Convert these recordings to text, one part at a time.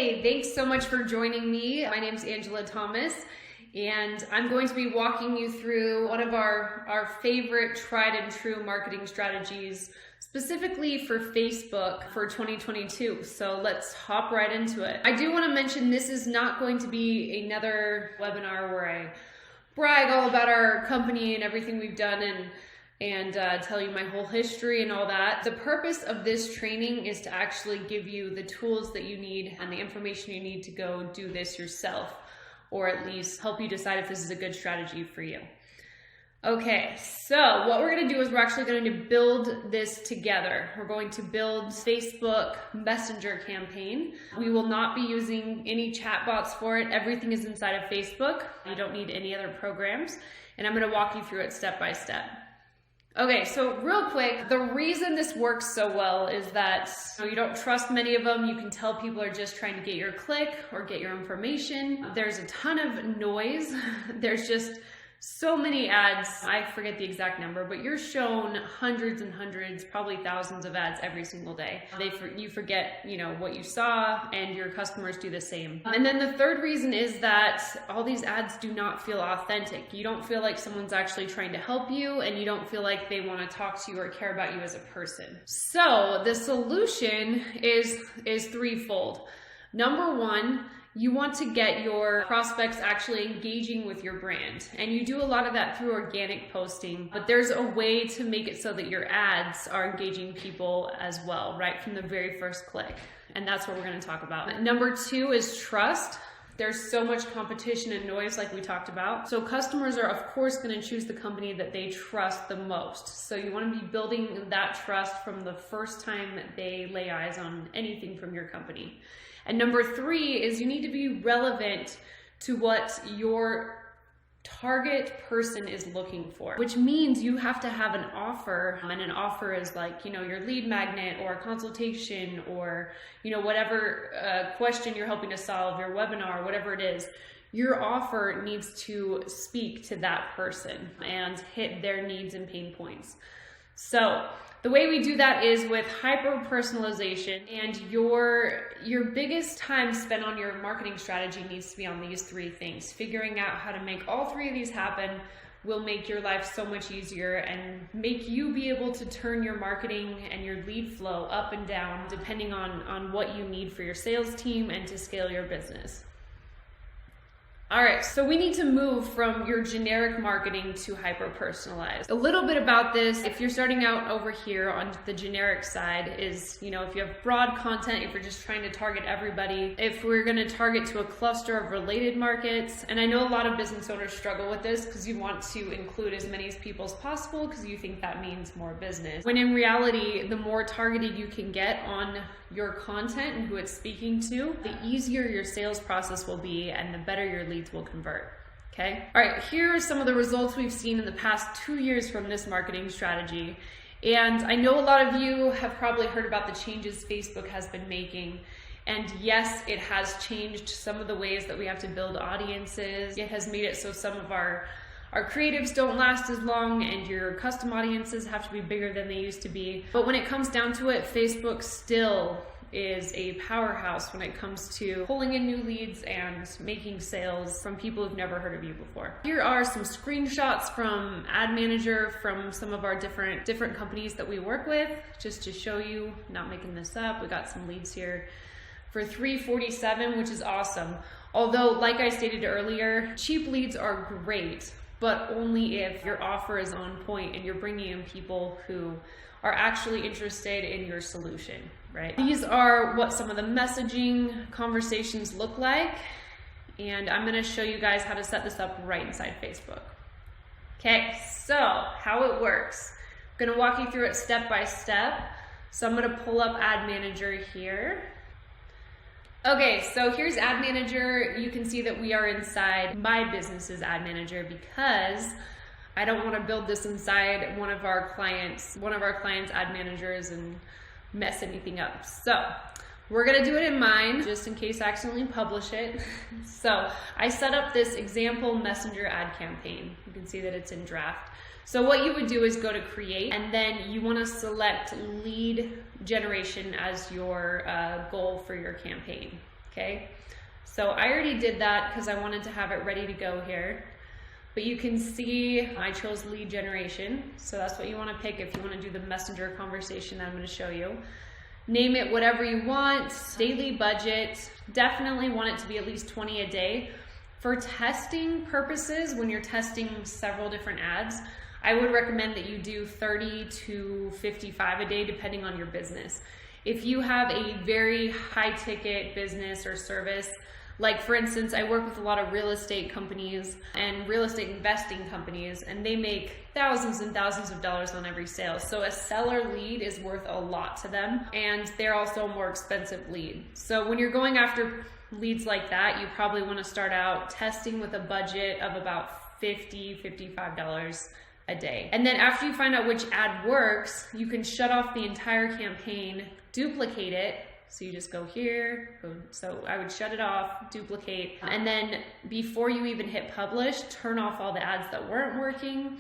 Hey, thanks so much for joining me. My name is Angela Thomas, and I'm going to be walking you through one of our favorite tried and true marketing strategies, specifically for Facebook for 2022. So let's hop right into it. I do want to mention this is not going to be another webinar where I brag all about our company and everything we've done and tell you my whole history and all that. The purpose of this training is to actually give you the tools that you need and the information you need to go do this yourself, or at least help you decide if this is a good strategy for you. Okay, so what we're gonna do is we're actually going to build this together. We're going to build Facebook Messenger campaign. We will not be using any chatbots for it. Everything is inside of Facebook. You don't need any other programs, and I'm gonna walk you through it step by step. Okay, so real quick, the reason this works so well is that you don't trust many of them. You can tell people are just trying to get your click or get your information. There's a ton of noise. There's just so many ads. I forget the exact number, but you're shown hundreds and hundreds, probably thousands of ads every single day. You forget, what you saw, and your customers do the same. And then the third reason is that all these ads do not feel authentic. You don't feel like someone's actually trying to help you, and you don't feel like they want to talk to you or care about you as a person. So the solution is threefold. Number one, you want to get your prospects actually engaging with your brand. And you do a lot of that through organic posting, but there's a way to make it so that your ads are engaging people as well, right from the very first click. And that's what we're going to talk about. Number two is trust. There's so much competition and noise like we talked about. So customers are of course going to choose the company that they trust the most. So you want to be building that trust from the first time they lay eyes on anything from your company. And number three is you need to be relevant to what your target person is looking for, which means you have to have an offer, and an offer is like, your lead magnet or a consultation or, whatever question you're helping to solve, your webinar, whatever it is. Your offer needs to speak to that person and hit their needs and pain points. So the way we do that is with hyper-personalization, and your biggest time spent on your marketing strategy needs to be on these three things. Figuring out how to make all three of these happen will make your life so much easier and make you be able to turn your marketing and your lead flow up and down depending on what you need for your sales team and to scale your business. All right, so we need to move from your generic marketing to hyper-personalized. A little bit about this, if you're starting out over here on the generic side is, if you have broad content, if you're just trying to target everybody, if we're gonna target to a cluster of related markets, and I know a lot of business owners struggle with this because you want to include as many people as possible because you think that means more business. When in reality, the more targeted you can get on your content and who it's speaking to, the easier your sales process will be and the better your leads will convert. Okay. All right, here are some of the results we've seen in the past 2 years from this marketing strategy. And I know a lot of you have probably heard about the changes Facebook has been making. And yes, it has changed some of the ways that we have to build audiences. It has made it so some of our creatives don't last as long, and your custom audiences have to be bigger than they used to be. But when it comes down to it, Facebook still is a powerhouse when it comes to pulling in new leads and making sales from people who've never heard of you before. Here are some screenshots from Ad Manager from some of our different companies that we work with, just to show you, not making this up. We got some leads here for $347, which is awesome. Although, like I stated earlier, cheap leads are great, but only if your offer is on point and you're bringing in people who are actually interested in your solution, right? These are what some of the messaging conversations look like, and I'm gonna show you guys how to set this up right inside Facebook. Okay, so how it works. I'm gonna walk you through it step by step. So I'm gonna pull up Ad Manager here. Okay, so here's Ad Manager. You can see that we are inside my business's Ad Manager because I don't want to build this inside one of our clients' Ad Managers and mess anything up. So we're gonna do it in mine just in case I accidentally publish it. So I set up this example Messenger ad campaign. You can see that it's in draft. So what you would do is go to create, and then you want to select lead generation as your goal for your campaign. okay? So I already did that because I wanted to have it ready to go here. But you can see I chose lead generation. So that's what you want to pick if you want to do the messenger conversation that I'm going to show you. Name it whatever you want. Daily budget. Definitely want it to be at least 20 a day. For testing purposes, when you're testing several different ads, I would recommend that you do 30 to 55 a day depending on your business. If you have a very high ticket business or service, like for instance, I work with a lot of real estate companies and real estate investing companies, and they make thousands and thousands of dollars on every sale. So a seller lead is worth a lot to them, and they're also a more expensive lead. So when you're going after leads like that, you probably want to start out testing with a budget of about $50, $55 a day. And then after you find out which ad works, you can shut off the entire campaign, duplicate it. So you just go here, so I would shut it off, duplicate, and then before you even hit publish, turn off all the ads that weren't working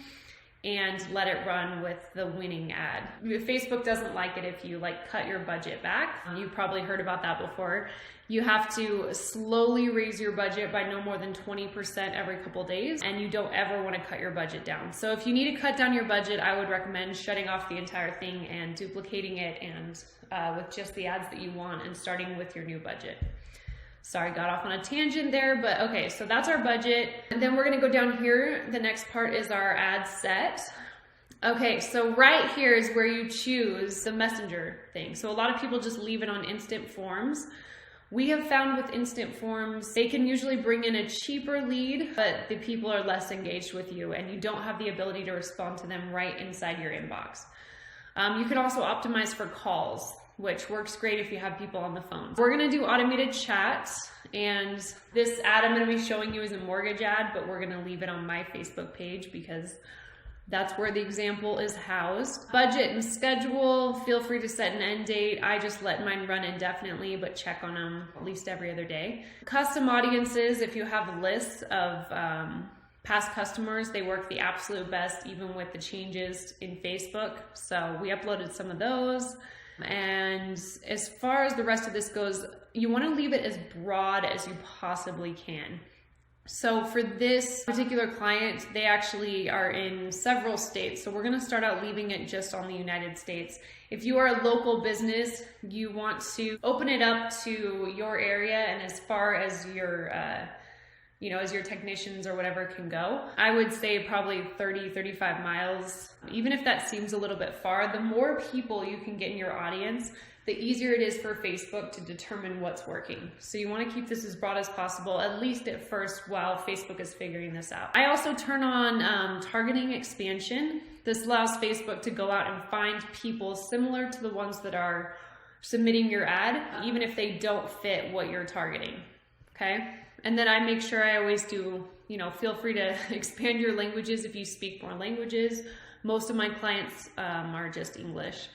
and let it run with the winning ad. Facebook doesn't like it if you like cut your budget back. You've probably heard about that before. You have to slowly raise your budget by no more than 20% every couple days, and you don't ever want to cut your budget down. So if you need to cut down your budget, I would recommend shutting off the entire thing and duplicating it, and with just the ads that you want, and starting with your new budget. Sorry, got off on a tangent there, but okay, so that's our budget. And then we're gonna go down here. The next part is our ad set. Okay, so right here is where you choose the messenger thing. So a lot of people just leave it on instant forms. We have found with instant forms, they can usually bring in a cheaper lead, but the people are less engaged with you and you don't have the ability to respond to them right inside your inbox. You can also optimize for calls, which works great if you have people on the phone. We're gonna do automated chats, and this ad I'm gonna be showing you is a mortgage ad, but we're gonna leave it on my Facebook page because that's where the example is housed. Budget and schedule, feel free to set an end date. I just let mine run indefinitely, but check on them at least every other day. Custom audiences, if you have lists of past customers, they work the absolute best even with the changes in Facebook. So we uploaded some of those. And as far as the rest of this goes, you want to leave it as broad as you possibly can. So for this particular client, they actually are in several states. So we're going to start out leaving it just on the United States. If you are a local business, you want to open it up to your area and as far as your as your technicians or whatever can go. I would say probably 30, 35 miles. Even if that seems a little bit far, the more people you can get in your audience, the easier it is for Facebook to determine what's working. So you want to keep this as broad as possible, at least at first, while Facebook is figuring this out. I also turn on targeting expansion. This allows Facebook to go out and find people similar to the ones that are submitting your ad, even if they don't fit what you're targeting, okay? And then I make sure I always do, feel free to expand your languages if you speak more languages. Most of my clients are just English.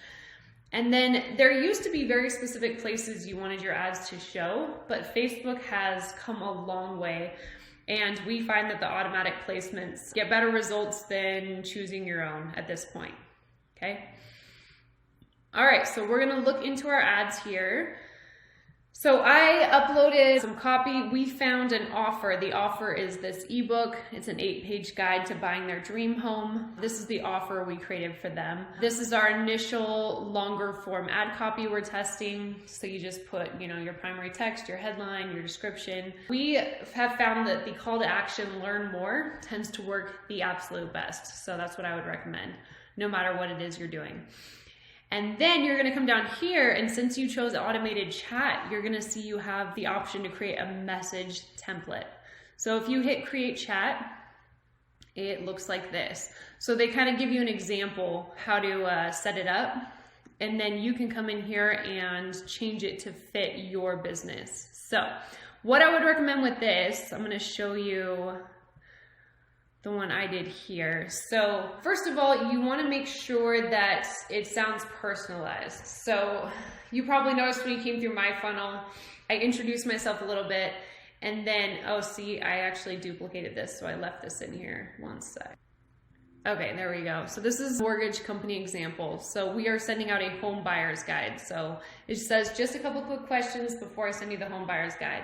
And then there used to be very specific places you wanted your ads to show, but Facebook has come a long way. And we find that the automatic placements get better results than choosing your own at this point, okay? All right, so we're gonna look into our ads here. So I uploaded some copy. We found an offer. The offer is this ebook. It's an 8-page guide to buying their dream home. This is the offer we created for them. This is our initial longer form ad copy we're testing. So you just put, your primary text, your headline, your description. We have found that the call to action, learn more, tends to work the absolute best. So that's what I would recommend, no matter what it is you're doing. And then you're gonna come down here, and since you chose automated chat, you're gonna see you have the option to create a message template. So if you hit create chat, it looks like this. So they kind of give you an example how to set it up, and then you can come in here and change it to fit your business. So what I would recommend with this, I'm gonna show you the one I did here. So first of all, you want to make sure that it sounds personalized. So you probably noticed when you came through my funnel, I introduced myself a little bit, and then, oh, see, I actually duplicated this, so I left this in here one sec. Okay, there we go. So this is mortgage company example. So we are sending out a home buyer's guide. So it says just a couple quick questions before I send you the home buyer's guide.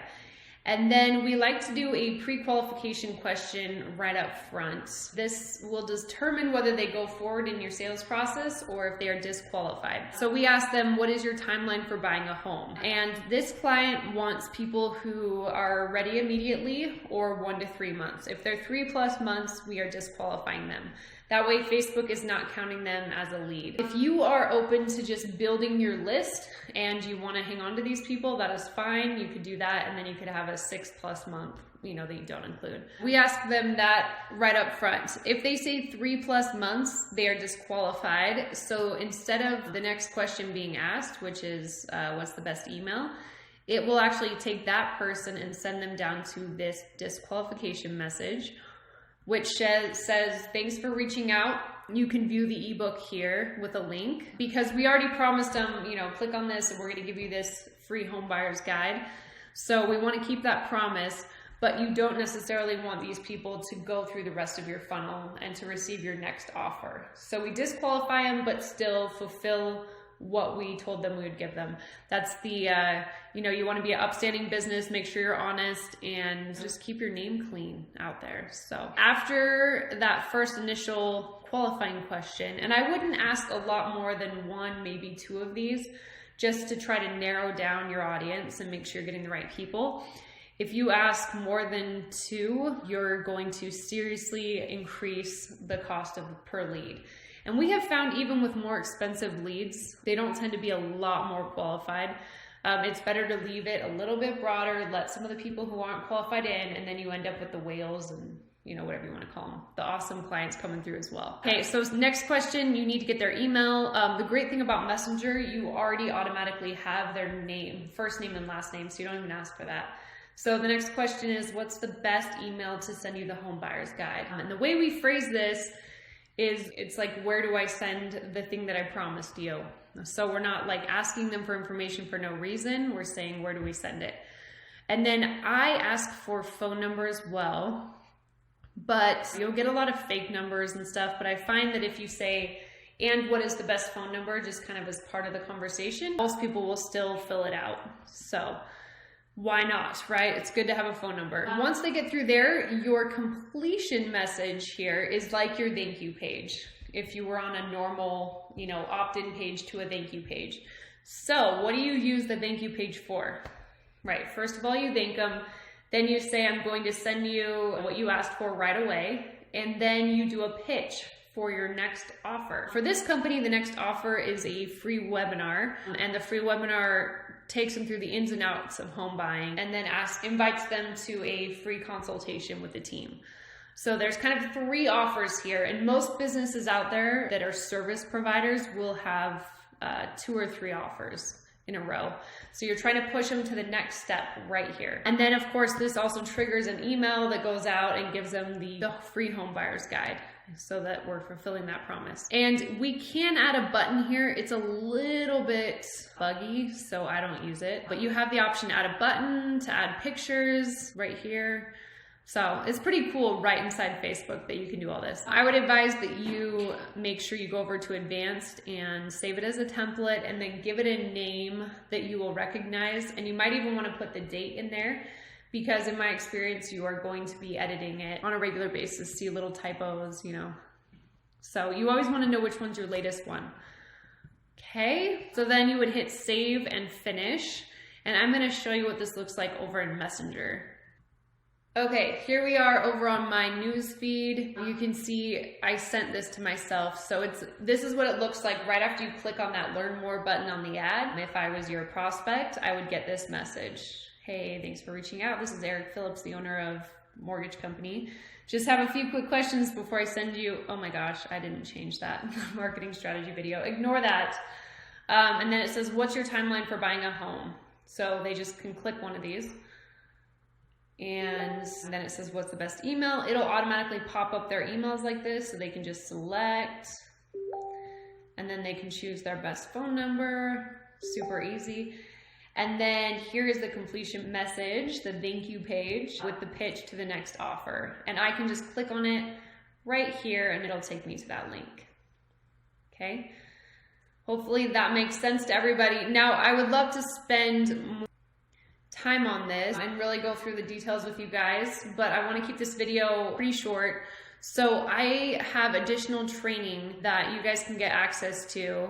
And then we like to do a pre-qualification question right up front. This will determine whether they go forward in your sales process or if they are disqualified. So we ask them, what is your timeline for buying a home? And this client wants people who are ready immediately or 1 to 3 months. If they're 3+ months, we are disqualifying them. That way Facebook is not counting them as a lead. If you are open to just building your list and you want to hang on to these people, that is fine. You could do that, and then you could have a 6+ month, that you don't include. We ask them that right up front. If they say 3+ months, they are disqualified. So instead of the next question being asked, which is what's the best email, it will actually take that person and send them down to this disqualification message, which says, thanks for reaching out. You can view the ebook here with a link, because we already promised them, click on this and we're going to give you this free home buyer's guide. So we want to keep that promise, but you don't necessarily want these people to go through the rest of your funnel and to receive your next offer. So we disqualify them, but still fulfill what we told them we would give them. That's the, you want to be an upstanding business, make sure you're honest, and just keep your name clean out there. So after that first initial qualifying question, and I wouldn't ask a lot more than 1, maybe 2 of these, just to try to narrow down your audience and make sure you're getting the right people. If you ask more than 2, you're going to seriously increase the cost per lead. And we have found even with more expensive leads, they don't tend to be a lot more qualified. It's better to leave it a little bit broader, let some of the people who aren't qualified in, and then you end up with the whales and whatever you want to call them, the awesome clients coming through as well. Okay, so next question, you need to get their email. The great thing about Messenger, you already automatically have their name, first name and last name, so you don't even ask for that. So the next question is, what's the best email to send you the home buyer's guide? And the way we phrase this is, it's like, where do I send the thing that I promised you? So we're not like asking them for information for no reason. We're saying, where do we send it? And then I ask for phone number as well, but you'll get a lot of fake numbers and stuff. But I find that if you say, and what is the best phone number, just kind of as part of the conversation, most people will still fill it out. So why not, right? It's good to have a phone number. Once they get through there, your completion message here is like your thank you page. If you were on a normal, opt-in page to a thank you page. So what do you use the thank you page for? Right, first of all, you thank them. Then you say, I'm going to send you what you asked for right away. And then you do a pitch for your next offer. For this company, the next offer is a free webinar, and the free webinar takes them through the ins and outs of home buying, and then invites them to a free consultation with the team. So there's kind of 3 offers here, and most businesses out there that are service providers will have 2 or 3 offers in a row. So you're trying to push them to the next step right here. And then of course, this also triggers an email that goes out and gives them the free home buyer's guide, so that we're fulfilling that promise. And we can add a button here. It's a little bit buggy, so I don't use it, but you have the option to add a button, to add pictures right here. So it's pretty cool right inside Facebook that you can do all this. I would advise that you make sure you go over to advanced and save it as a template, and then give it a name that you will recognize. And you might even want to put the date in there, because in my experience, you are going to be editing it on a regular basis, see little typos, So you always want to know which one's your latest one. Okay, so then you would hit save and finish. And I'm going to show you what this looks like over in Messenger. Okay, here we are over on my news feed. You can see I sent this to myself. So this is what it looks like right after you click on that learn more button on the ad. If I was your prospect, I would get this message. Hey, thanks for reaching out. This is Eric Phillips, the owner of mortgage company. Just have a few quick questions before I send you. Oh my gosh, I didn't change that marketing strategy video. Ignore that. And then it says, what's your timeline for buying a home? So they just can click one of these. And then it says, what's the best email? It'll automatically pop up their emails like this, so they can just select, and then they can choose their best phone number. Super easy. And then here is the completion message, the thank you page with the pitch to the next offer. And I can just click on it, right here, and it'll take me to that link. Okay. Hopefully that makes sense to everybody. Now, I would love to spend more time on this and really go through the details with you guys, but I want to keep this video pretty short. So I have additional training that you guys can get access to.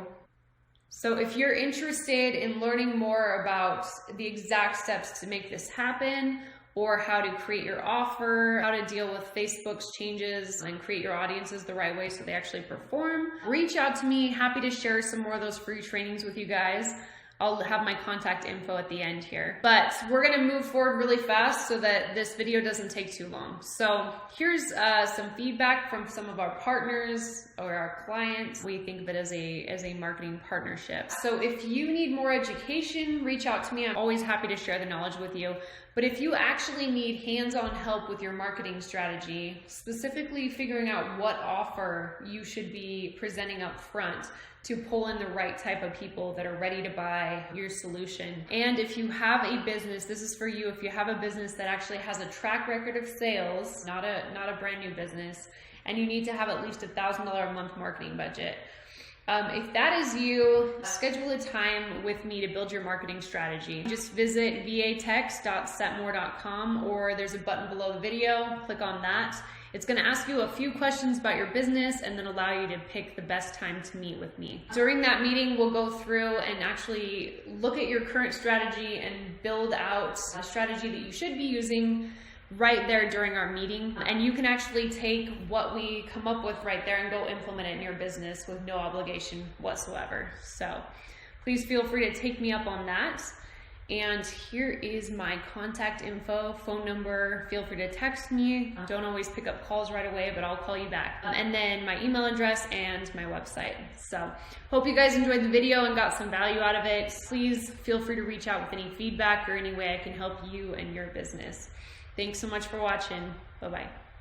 So if you're interested in learning more about the exact steps to make this happen, or how to create your offer, how to deal with Facebook's changes and create your audiences the right way so they actually perform, reach out to me. Happy to share some more of those free trainings with you guys. I'll have my contact info at the end here. But we're gonna move forward really fast so that this video doesn't take too long. So here's some feedback from some of our partners or our clients. We think of it as a marketing partnership. So if you need more education, reach out to me. I'm always happy to share the knowledge with you. But if you actually need hands-on help with your marketing strategy, specifically figuring out what offer you should be presenting up front to pull in the right type of people that are ready to buy your solution. And if you have a business, this is for you, if you have a business that actually has a track record of sales, not a brand new business, and you need to have at least $1,000 a month marketing budget. If that is you, schedule a time with me to build your marketing strategy. Just visit vatex.setmore.com, or there's a button below the video, click on that. It's gonna ask you a few questions about your business and then allow you to pick the best time to meet with me. During that meeting, we'll go through and actually look at your current strategy and build out a strategy that you should be using right there during our meeting. And you can actually take what we come up with right there and go implement it in your business with no obligation whatsoever. So please feel free to take me up on that. And here is my contact info, phone number. Feel free to text me. Don't always pick up calls right away, but I'll call you back. And then my email address and my website. So hope you guys enjoyed the video and got some value out of it. Please feel free to reach out with any feedback or any way I can help you and your business. Thanks so much for watching. Bye-bye.